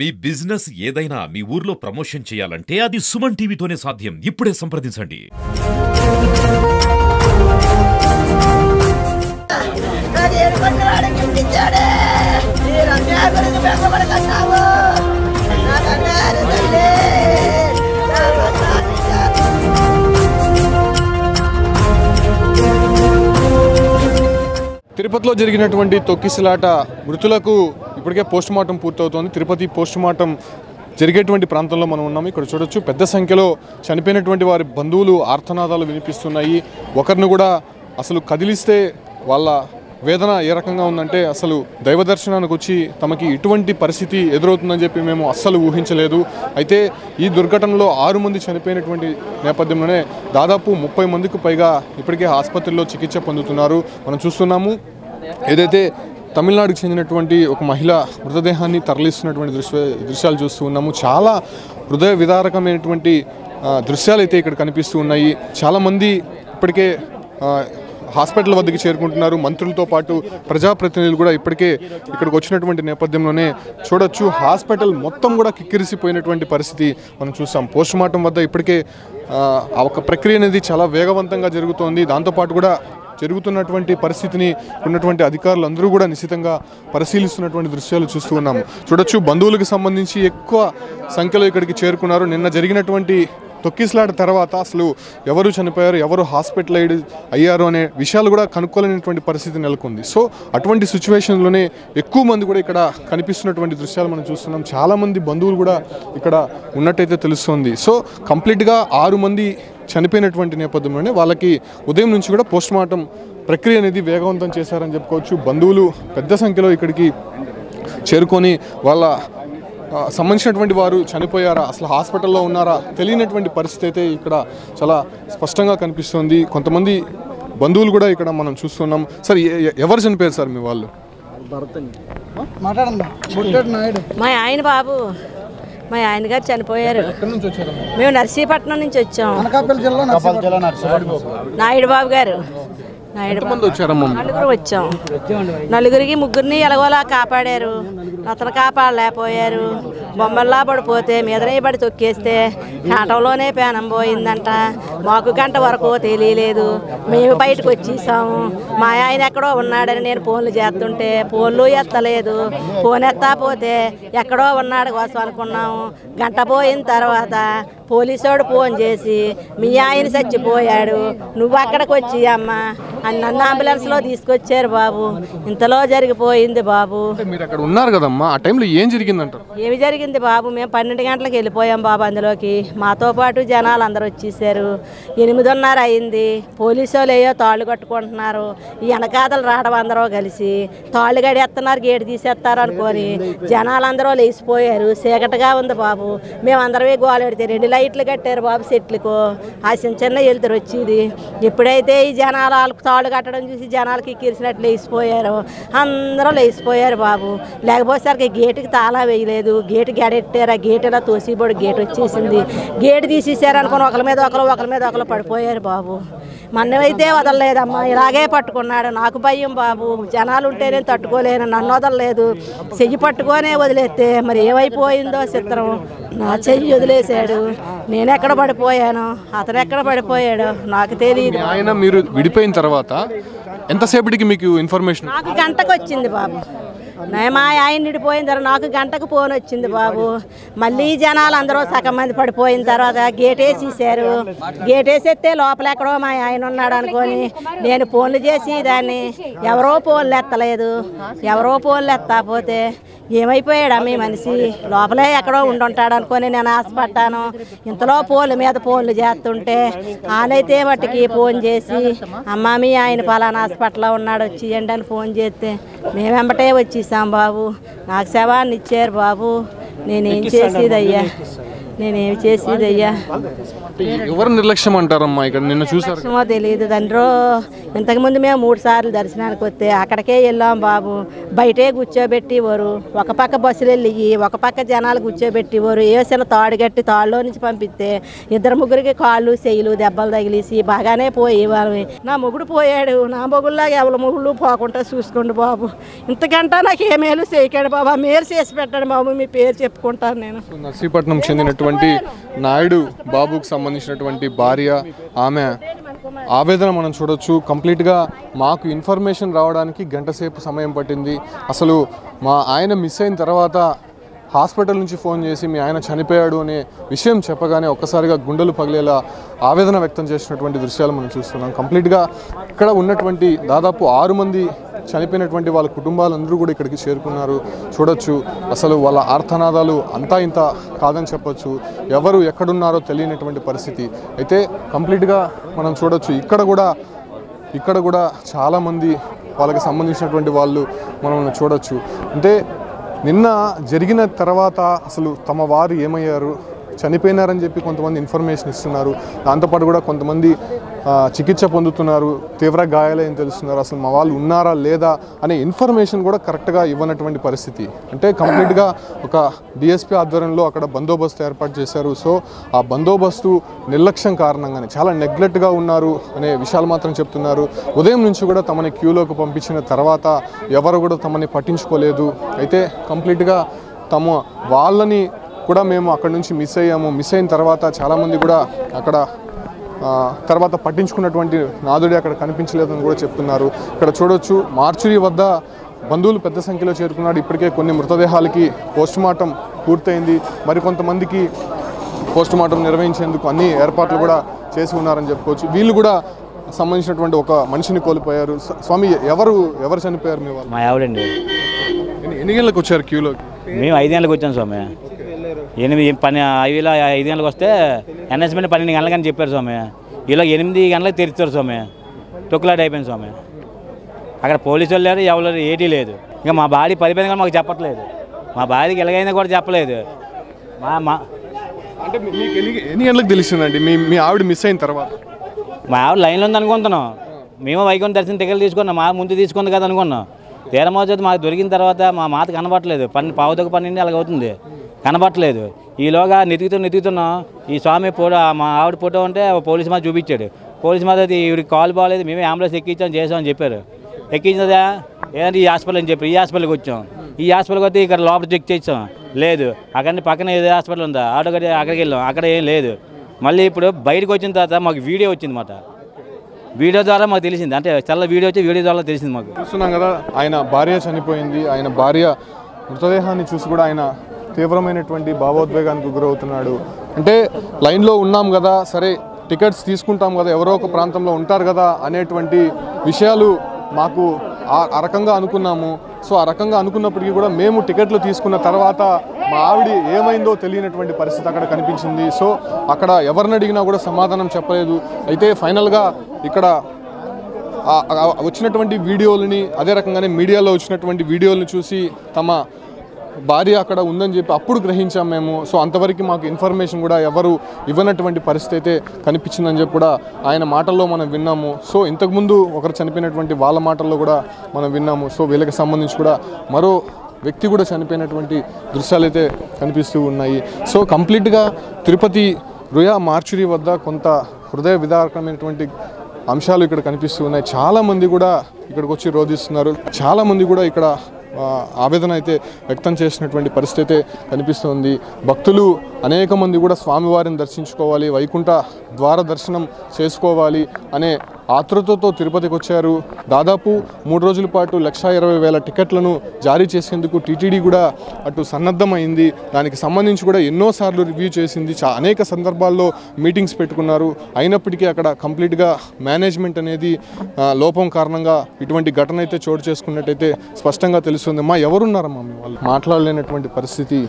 మీ business ఏదైనా మీ ఊర్లో promotion చేయాలంటే అది సుమన్ టీవీతోనే సాధ్యం. ఇప్పుడే సంప్రదించండి. తిరుపతిలో జరిగినటువంటి తొక్కిసలాట మృతులకు ఇప్పటికే పోస్టుమార్టం పూర్తవుతోంది. తిరుపతి పోస్టుమార్టం జరిగేటువంటి ప్రాంతంలో మనం ఉన్నాము. ఇక్కడ చూడొచ్చు పెద్ద సంఖ్యలో చనిపోయినటువంటి వారి బంధువులు ఆర్తనాదాలు వినిపిస్తున్నాయి. ఒకరిని కూడా అసలు కదిలిస్తే వాళ్ళ వేదన ఏ రకంగా ఉందంటే అసలు దైవ దర్శనానికి వచ్చి తమకి ఇటువంటి పరిస్థితి ఎదురవుతుందని చెప్పి మేము అస్సలు ఊహించలేదు. అయితే ఈ దుర్ఘటనలో 6 మంది చనిపోయినటువంటి నేపథ్యంలోనే దాదాపు 30 మందికి పైగా ఇప్పటికే ఆసుపత్రిలో చికిత్స పొందుతున్నారు. మనం చూస్తున్నాము ఏదైతే తమిళనాడుకు చెందినటువంటి ఒక మహిళ మృతదేహాన్ని తరలిస్తున్నటువంటి దృశ్యాలు చూస్తూ ఉన్నాము. చాలా హృదయ విదారకమైనటువంటి దృశ్యాలు అయితే ఇక్కడ కనిపిస్తూ ఉన్నాయి. చాలామంది ఇప్పటికే హాస్పిటల్ వద్దకు చేరుకుంటున్నారు. మంత్రులతో పాటు ప్రజాప్రతినిధులు కూడా ఇప్పటికే ఇక్కడికి వచ్చినటువంటి నేపథ్యంలోనే చూడొచ్చు హాస్పిటల్ మొత్తం కూడా కిక్కిరిసిపోయినటువంటి పరిస్థితి మనం చూసాం. పోస్టుమార్టం వద్ద ఇప్పటికే ఒక ప్రక్రియ అనేది చాలా వేగవంతంగా జరుగుతోంది. దాంతోపాటు కూడా జరుగుతున్నటువంటి పరిస్థితిని ఉన్నటువంటి అధికారులు అందరూ కూడా నిశితంగా పరిశీలిస్తున్నటువంటి దృశ్యాలు చూస్తూ ఉన్నాము. చూడొచ్చు బంధువులకు సంబంధించి ఎక్కువ సంఖ్యలో ఇక్కడికి చేరుకున్నారు. నిన్న జరిగినటువంటి తొక్కిసలాట తర్వాత అసలు ఎవరు చనిపోయారు, ఎవరు హాస్పిటలైజ్ అయ్యారు అనే విషయాలు కూడా కనుక్కోలేనటువంటి పరిస్థితి నెలకొంది. సో అటువంటి సిచ్యువేషన్లోనే ఎక్కువ మంది కూడా ఇక్కడ కనిపిస్తున్నటువంటి దృశ్యాలు మనం చూస్తున్నాం. చాలామంది బంధువులు కూడా ఇక్కడ ఉన్నట్టయితే తెలుస్తుంది. సో కంప్లీట్గా 6 మంది చనిపోయినటువంటి నేపథ్యంలోనే వాళ్ళకి ఉదయం నుంచి కూడా పోస్టుమార్టం ప్రక్రియ అనేది వేగవంతం చేశారని చెప్పుకోవచ్చు. బంధువులు పెద్ద సంఖ్యలో ఇక్కడికి చేరుకొని వాళ్ళ సంబంధించినటువంటి వారు చనిపోయారా, అసలు హాస్పిటల్లో ఉన్నారా తెలియనటువంటి పరిస్థితి అయితే ఇక్కడ చాలా స్పష్టంగా కనిపిస్తుంది. కొంతమంది బంధువులు కూడా ఇక్కడ మనం చూస్తున్నాం. సార్ ఎవరు చనిపోయారు సార్ మీ వాళ్ళు? మా ఆయన బాబు, మా ఆయన గారు చనిపోయారు. మేము నర్సీపట్నం నుంచి వచ్చాం. నాయుడు బాబు గారు నలుగురు వచ్చాం. నలుగురికి ముగ్గురిని ఎలాగోలా కాపాడారు. అతను కాపాడలేకపోయారు. బొమ్మల్లా పడిపోతే మీదనే పడి తొక్కేస్తే కాటంలోనే పేనం పోయిందంట. మాకు గంట వరకు తెలియలేదు. మేము బయటకు వచ్చేసాము. మా ఆయన ఎక్కడో ఉన్నాడని నేను ఫోన్లు చేస్తుంటే ఫోన్లు ఎత్తలేదు. ఫోన్ ఎత్తకపోతే ఎక్కడో ఉన్నాడు కోసం అనుకున్నాము. గంట పోయిన తర్వాత పోలీసోడు ఫోన్ చేసి మీ ఆయన చచ్చిపోయాడు, నువ్వు అక్కడికి వచ్చి అమ్మ అని నన్ను అంబులెన్స్లో తీసుకొచ్చారు బాబు. ఇంతలో జరిగిపోయింది బాబు. మీరు అక్కడ ఉన్నారు కదమ్మా, ఆ టైంలో ఏం జరిగిందంటారు? ఏమి జరిగింది బాబు, మేము 12 గంటలకు వెళ్ళిపోయాం బాబు. అందులోకి మాతో పాటు జనాలు అందరూ వచ్చేసారు. 8:30 అయింది. పోలీసు వాళ్ళు ఏయో తాళ్ళు కట్టుకుంటున్నారు. ఈ వెనకాతలు రావడం అందరూ కలిసి తాళ్ళు గడేస్తున్నారు, గేటు తీసేస్తారు అనుకొని జనాలందరూ లేచిపోయారు. చీకటిగా ఉంది బాబు. మేమందరమే గోలెడితే 2 లైట్లు కట్టారు బాబు చెట్లకు. ఆ చిన్న వెళ్తారు వచ్చేది. ఎప్పుడైతే ఈ జనాలు తాళ్ళు కట్టడం చూసి జనాలకి కిరిసినట్లు లేచిపోయారు. అందరూ లేచిపోయారు బాబు. లేకపోతే గేటుకి తాళా వేయలేదు. గేటు గడెట్టారు. ఆ గేటు ఇలా తోసిబడి గేటు వచ్చేసింది. గేటు తీసేసారు అనుకుని ఒకరి మీద ఒకరు పడిపోయారు బాబు. మన్నమైతే వదలలేదమ్మా, ఇలాగే పట్టుకున్నాడు. నాకు భయం బాబు. జనాలు ఉంటే నేను తట్టుకోలేను. నన్ను వదలలేదు. చెయ్యి పట్టుకొనే వదిలేస్తే మరి ఏమైపోయిందో చిత్రం. నా చెయ్యి వదిలేశాడు. నేను ఎక్కడ పడిపోయాను, అతను ఎక్కడ పడిపోయాడు నాకు తెలియదు. ఆయన మీరు విడిపోయిన తర్వాత ఎంతసేపటికి మీకు ఇన్ఫర్మేషన్? నాకు గంటకు వచ్చింది బాబు. మా ఆయన నిడిపోయిన తర్వాత నాకు గంటకు ఫోన్ వచ్చింది బాబు. మళ్ళీ జనాలు అందరూ సగం మంది పడిపోయిన తర్వాత గేట్ వేసేసారు. గేట్ వేసేస్తే లోపల ఎక్కడో మా ఆయన ఉన్నాడు అనుకొని నేను ఫోన్లు చేసి దాన్ని ఎవరో ఫోన్లు ఎత్తలేదు. ఎవరో ఫోన్లు ఎత్తకపోతే ఏమైపోయాడు మీ మనిషి, లోపలే ఎక్కడో ఉండుంటాడు అనుకొని నేను ఆశపడ్డాను. ఇంతలో ఫోన్ల మీద ఫోన్లు చేస్తుంటే ఆనైతే మట్టికి ఫోన్ చేసి అమ్మ మీ ఆయన పలానా హాస్పిటల్లో ఉన్నాడు వచ్చియండి అని ఫోన్ చేస్తే మేము వెంబటే వచ్చేసాం బాబు. నాకు శవాన్ని ఇచ్చారు బాబు. నేనేం చేసేది అయ్యా, నేనేమి చేసేది అయ్యా. ఎవరు నిర్లక్ష్యం అంటారమ్మా? ఇక్కడ నిన్న చూసారు, తెలియదు తండ్రో. ఇంతకుముందు మేము 3 సార్లు దర్శనానికి వస్తే అక్కడికే వెళ్ళాం బాబు. బయటే కూర్చోబెట్టివారు, ఒక పక్క బస్సులు వెళ్ళి ఒక పక్క జనాలు కూర్చోబెట్టివారు. వేసిన తాడు కట్టి తాడులో నుంచి పంపిస్తే 2-3 కాళ్ళు చెయ్యిలు దెబ్బలు తగిలేసి బాగానే పోయేవారు. నా మొగుడు పోయాడు, నా మొగుడులాగా ఎవరి మొగుళ్ళు పోకుండా చూసుకోండి బాబు. ఇంతకంటే నాకు ఏ మేలు చేయకండి బాబా, మేలు చేసి పెట్టండి బాబు. మీ పేరు చెప్పుకుంటాను నేను. నర్సీపట్నం చెందినటువంటి నాయుడు బాబుకు సంబంధించినటువంటి భార్య, ఆమె ఆవేదన మనం చూడొచ్చు. కంప్లీట్గా మాకు ఇన్ఫర్మేషన్ రావడానికి గంట సేపు సమయం పట్టింది. అసలు మా ఆయన మిస్ అయిన తర్వాత హాస్పిటల్ నుంచి ఫోన్ చేసి మీ ఆయన చనిపోయాడు అనే విషయం చెప్పగానే ఒక్కసారిగా గుండెలు పగిలేలా ఆవేదన వ్యక్తం చేసినటువంటి దృశ్యాలు మనం చూస్తున్నాం. కంప్లీట్గా ఇక్కడ ఉన్నటువంటి దాదాపు 6 మంది చనిపోయినటువంటి వాళ్ళ కుటుంబాలందరూ కూడా ఇక్కడికి చేరుకున్నారు. చూడొచ్చు, అసలు వాళ్ళ ఆర్తనాదాలు అంతా ఇంత కాదని చెప్పొచ్చు. ఎవరు ఎక్కడున్నారో తెలియనటువంటి పరిస్థితి అయితే కంప్లీట్గా మనం చూడొచ్చు. ఇక్కడ కూడా చాలామంది వాళ్ళకి సంబంధించినటువంటి వాళ్ళు మనం చూడొచ్చు. అంటే నిన్న జరిగిన తర్వాత అసలు తమ వారు ఏమయ్యారు, చనిపోయినారని చెప్పి కొంతమంది ఇన్ఫర్మేషన్ ఇస్తున్నారు. దాంతోపాటు కూడా కొంతమంది చికిత్స పొందుతున్నారు, తీవ్ర గాయాలని తెలుస్తున్నారు. అసలు మా వాళ్ళు ఉన్నారా లేదా అనే ఇన్ఫర్మేషన్ కూడా కరెక్ట్గా ఇవ్వనటువంటి పరిస్థితి. అంటే కంప్లీట్గా ఒక డిఎస్పీ ఆధ్వర్యంలో అక్కడ బందోబస్తు ఏర్పాటు చేశారు. సో ఆ బందోబస్తు నిర్లక్ష్యం కారణంగానే చాలా నెగ్లెక్ట్గా ఉన్నారు అనే విషయాలు మాత్రం చెప్తున్నారు. ఉదయం నుంచి కూడా తమని క్యూలోకి పంపించిన తర్వాత ఎవరు కూడా తమని పట్టించుకోలేదు. అయితే కంప్లీట్గా వాళ్ళని కూడా మేము అక్కడి నుంచి మిస్ అయ్యాము. మిస్ అయిన తర్వాత చాలామంది కూడా అక్కడ తర్వాత పట్టించుకున్నటువంటి నాదుడి అక్కడ కనిపించలేదని కూడా చెప్తున్నారు. ఇక్కడ చూడొచ్చు, మార్చురీ వద్ద బంధువులు పెద్ద సంఖ్యలో చేరుకున్నాడు. ఇప్పటికే కొన్ని మృతదేహాలకి పోస్టుమార్టం పూర్తయింది. మరికొంతమందికి పోస్టుమార్టం నిర్వహించేందుకు అన్ని ఏర్పాట్లు కూడా చేసి ఉన్నారని చెప్పుకోవచ్చు. వీళ్ళు కూడా సంబంధించినటువంటి ఒక మనిషిని కోల్పోయారు. స్వామి, ఎవరు చనిపోయారు? మీ వాళ్ళు? మా ఆవిడండి. ఎన్ని గంటలకు వచ్చారు క్యూలో? మేము 5 గంటలకు వచ్చాం స్వామి. 5 గంటలకు వస్తే అనౌన్స్మెంట్ 12 గంటలకని చెప్పారు స్వామి. ఇలా 8 గంటలకు తెరుస్తారు స్వామి. తొక్కులాట అయిపోయింది స్వామి. అక్కడ పోలీసు వాళ్ళు లేరు, ఎవరు ఏటీ లేదు. ఇంకా మా భార్య 10 గంటలు మాకు చెప్పట్లేదు. మా భార్యకి ఎలాగైనా కూడా చెప్పలేదు. అంటే మీకు ఎన్ని గంటలకు తెలిసిందండి మీ ఆవిడ మిస్ అయిన తర్వాత? మా ఆవిడ లైన్లో ఉంది అనుకుంటున్నాం. మేము వైకుంఠ దర్శనం టికెట్లు తీసుకున్నాం, మా ముందు తీసుకుంది కదా అనుకున్నాం. తీరమోచేది మాకు దొరికిన తర్వాత మా మాత కనబట్టలేదు. 12 అలాగ అవుతుంది, కనబట్టలేదు. ఈలోగా నెతుకుతున్నాం. ఈ స్వామి ఫోటో, మా ఆవిడ ఫోటో ఉంటే పోలీసు మాది చూపించాడు. పోలీసు మాది ఈవిడికి కాల్ బాగాలేదు, మేమే అంబులెన్స్ చేసామని చెప్పారు. ఎక్కించదా ఏదంటే ఈ హాస్పిటల్ అని చెప్పారు. ఈ హాస్పిటల్కి వచ్చాం. ఈ హాస్పిటల్కి వస్తే ఇక్కడ లోపల చెక్ చేసాం, లేదు. అక్కడ పక్కన ఏదో హాస్పిటల్ ఉందా, ఆటో గడి అక్కడికి వెళ్ళాం, అక్కడ ఏం లేదు. మళ్ళీ ఇప్పుడు బయటకు వచ్చిన తర్వాత మాకు వీడియో వచ్చింది మాట. వీడియో ద్వారా మాకు తెలిసింది, అంటే చాలా వీడియో వచ్చి వీడియో ద్వారా తెలిసింది మాకు. చూస్తున్నాం కదా, ఆయన భార్య చనిపోయింది. ఆయన భార్య మృతదేహాన్ని చూసి కూడా ఆయన తీవ్రమైనటువంటి భావోద్వేగానికి గురవుతున్నాడు. అంటే లైన్లో ఉన్నాం కదా, సరే టికెట్స్ తీసుకుంటాం కదా, ఎవరో ఒక ప్రాంతంలో ఉంటారు కదా అనేటువంటి విషయాలు మాకు ఆ రకంగా అనుకున్నాము. సో ఆ రకంగా అనుకున్నప్పటికీ కూడా మేము టికెట్లు తీసుకున్న తర్వాత మా ఆవిడ ఏమైందో తెలియనటువంటి పరిస్థితి అక్కడ కనిపించింది. సో అక్కడ ఎవరిని అడిగినా కూడా సమాధానం చెప్పలేదు. అయితే ఫైనల్గా ఇక్కడ వచ్చినటువంటి వీడియోలని, అదే రకంగానే మీడియాలో వచ్చినటువంటి వీడియోలను చూసి తమ భార్య అక్కడ ఉందని చెప్పి అప్పుడు గ్రహించాం మేము. సో అంతవరకు మాకు ఇన్ఫర్మేషన్ కూడా ఎవరు ఇవ్వనటువంటి పరిస్థితి అయితే కనిపించిందని చెప్పి కూడా ఆయన మాటల్లో మనం విన్నాము. సో ఇంతకుముందు ఒకరు చనిపోయినటువంటి వాళ్ళ మాటల్లో కూడా మనం విన్నాము. సో వీళ్ళకి సంబంధించి కూడా మరో వ్యక్తి కూడా చనిపోయినటువంటి దృశ్యాలు అయితే కనిపిస్తూ ఉన్నాయి. సో కంప్లీట్గా తిరుపతి రుయా మార్చురీ వద్ద కొంత హృదయ విదారకమైనటువంటి అంశాలు ఇక్కడ కనిపిస్తూ ఉన్నాయి. చాలామంది కూడా ఇక్కడికి వచ్చి రోధిస్తున్నారు. చాలామంది కూడా ఇక్కడ ఆవేదన అయితే వ్యక్తం చేసినటువంటి పరిస్థితి అయితే కనిపిస్తుంది. భక్తులు అనేక మంది కూడా స్వామివారిని దర్శించుకోవాలి, వైకుంఠ ద్వార దర్శనం చేసుకోవాలి అనే ఆతృతతో తిరుపతికి వచ్చారు. దాదాపు 3 రోజుల పాటు 1,20,000 టికెట్లను జారీ చేసేందుకు టీటీడీ కూడా అటు సన్నద్ధమైంది. దానికి సంబంధించి కూడా ఎన్నోసార్లు రివ్యూ చేసింది. అనేక సందర్భాల్లో మీటింగ్స్ పెట్టుకున్నారు. అయినప్పటికీ అక్కడ కంప్లీట్గా మేనేజ్మెంట్ అనేది లోపం కారణంగా ఇటువంటి ఘటన అయితే చోటు చేసుకున్నట్టయితే స్పష్టంగా తెలుస్తుంది. ఎవరున్నారమ్మా మీ వాళ్ళు? మాట్లాడలేనటువంటి పరిస్థితి.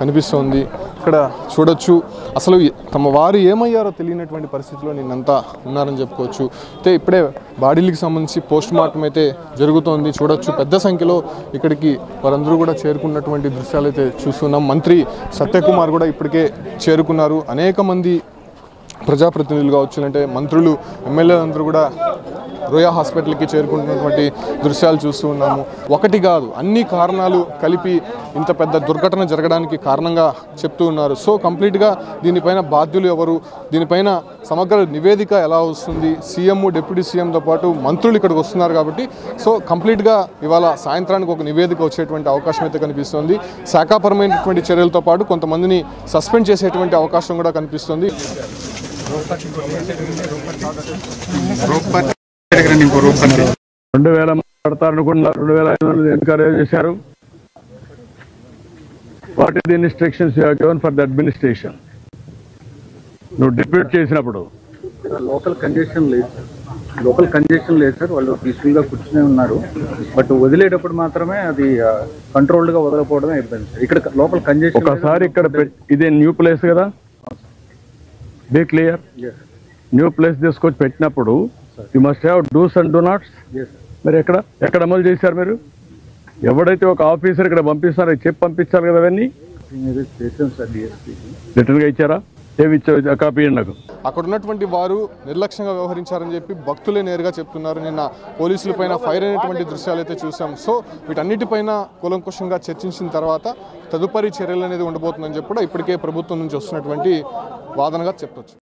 కనిపిస్తోంది. ఇక్కడ చూడొచ్చు అసలు తమ వారు ఏమయ్యారో తెలియనటువంటి పరిస్థితిలో నిన్నంతా ఉన్నారని చెప్పుకోవచ్చు. అయితే ఇప్పుడే బాడీలకు సంబంధించి పోస్ట్ మార్టం అయితే జరుగుతోంది. చూడొచ్చు పెద్ద సంఖ్యలో ఇక్కడికి వారందరూ కూడా చేరుకున్నటువంటి దృశ్యాలు అయితే చూస్తున్నాం. మంత్రి సత్యకుమార్ కూడా ఇప్పటికే చేరుకున్నారు. అనేక మంది ప్రజాప్రతినిధులు కావచ్చు, అంటే మంత్రులు, ఎమ్మెల్యేలందరూ కూడా రోయా హాస్పిటల్కి చేరుకుంటున్నటువంటి దృశ్యాలు చూస్తూ ఉన్నాము. ఒకటి కాదు, అన్ని కారణాలు కలిపి ఇంత పెద్ద దుర్ఘటన జరగడానికి కారణంగా చెప్తూ ఉన్నారు. సో కంప్లీట్గా దీనిపైన బాధ్యులు ఎవరు, దీనిపైన సమగ్ర నివేదిక ఎలా వస్తుంది, సీఎం, డిప్యూటీ సీఎంతో పాటు మంత్రులు ఇక్కడికి వస్తున్నారు కాబట్టి సో కంప్లీట్గా ఇవాళ సాయంత్రానికి ఒక నివేదిక వచ్చేటువంటి అవకాశం అయితే కనిపిస్తుంది. శాఖాపరమైనటువంటి చర్యలతో పాటు కొంతమందిని సస్పెండ్ చేసేటువంటి అవకాశం కూడా కనిపిస్తుంది. 2000 మాట్లాడతారనుకున్నారు, 2500 ఎన్కరేజ్ చేశారు. What is the instructions you have given for the administration? నువ్వు డిప్యూట్ చేసినప్పుడు లోకల్ కంజెషన్ లేదు సార్, వాళ్ళు పీస్ఫుల్గా కూర్చునే ఉన్నారు. బట్ వదిలేటప్పుడు మాత్రమే అది కంట్రోల్డ్గా వదలకపోవడమే అయిపోయింది సార్. ఇక్కడ లోకల్ కంజెషన్ ఒకసారి ఇక్కడ ఇదే న్యూ ప్లేస్ కదా, బీ క్లియర్. న్యూ ప్లేస్ తీసుకొచ్చి పెట్టినప్పుడు you must have dos and don'ts. మరి ఎక్కడ అమలు చేశారు మీరు? ఎవడైతే ఒక ఆఫీసర్ ఇక్కడ పంపిస్తారో చెప్పి పంపించాలి కదా, అవన్నీ చేసాం సార్. డిఎస్పీకి రిటర్న్గా ఇచ్చారా? ఏమి ఇచ్చారు? కాపీ నాకు. అక్కడ ఉన్నటువంటి వారు నిర్లక్ష్యంగా వ్యవహరించారని చెప్పి భక్తులే నేరుగా చెప్తున్నారు. నిన్న పోలీసులపైన ఫైర్ అయినటువంటి దృశ్యాలు అయితే చూసాం. సో వీటన్నిటిపైన కూలంకుషంగా చర్చించిన తర్వాత తదుపరి చర్యలు అనేది ఉండబోతుందని చెప్పి కూడా ఇప్పటికే ప్రభుత్వం నుంచి వస్తున్నటువంటి వాదనగా చెప్పొచ్చు.